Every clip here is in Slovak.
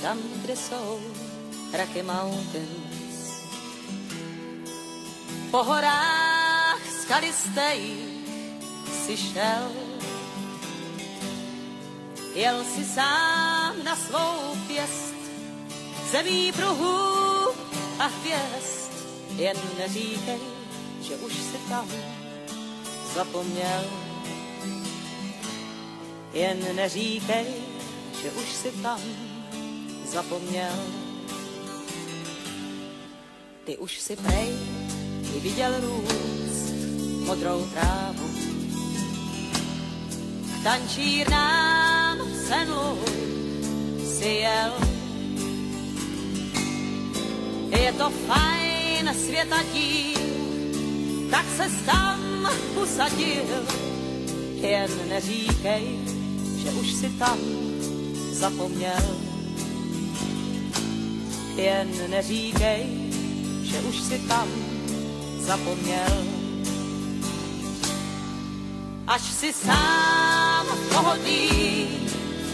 tam, kde jsou Rocky Mountains. Po horách skalistejích si šel, jel si sám na svou pěst, zemí pruhů a hvězd. Jen neříkej, že už si tam zapomněl. Jen neříkej, že už si tam zapomněl. Ty už si prej i viděl růst modrou trávu. K tančírnám v St. Louis si jel. Je to fajn světa díl, tak se tam usadil. Jen neříkej, že už si tam zapomněl. Jen neříkej, že už si tam zapomněl. Až si sám v pohodlí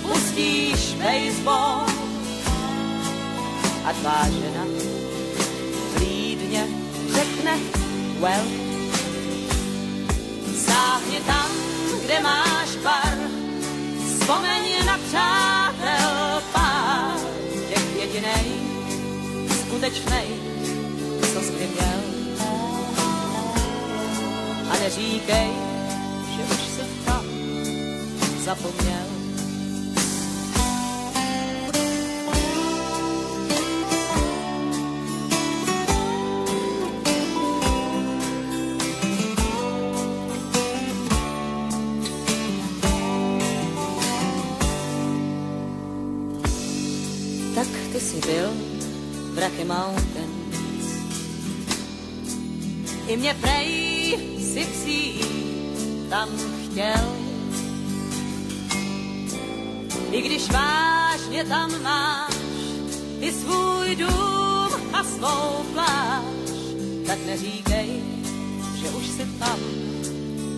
pustíš baseball a tvá žena vlídně řekne well. Sáhni tam, kde máš bar, vzpomeň na přátel pár, těch jedinej, skutečnej, co jsi měl. A neříkej, že už si tam zapomněl. Tak ty jsi byl v Rocky Mountains. I mě prej si vzít tam chtěl. I když vážně tam máš i svůj dům a svou pláž, tak neříkej, že už si tam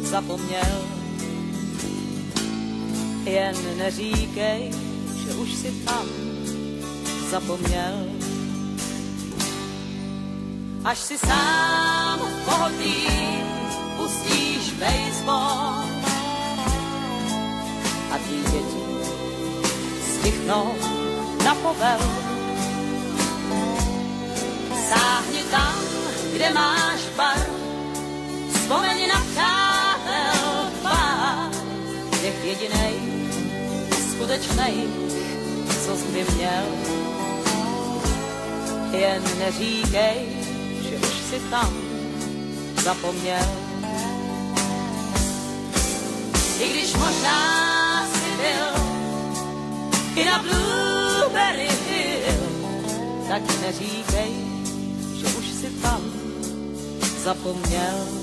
zapomněl. Jen neříkej, že už si tam zapomněl. Až si sám v pohodlí pustíš baseball a ty děti stichnou na povel. Sáhni tam, kde máš bar, vzpomeň na přátel pár, těch jedinej, skutečnej, co jsi by měl. Jen neříkej, že už si tam zapomněl. I když možná si byl i na Blueberry Hill, tak neříkej, že už si tam zapomněl.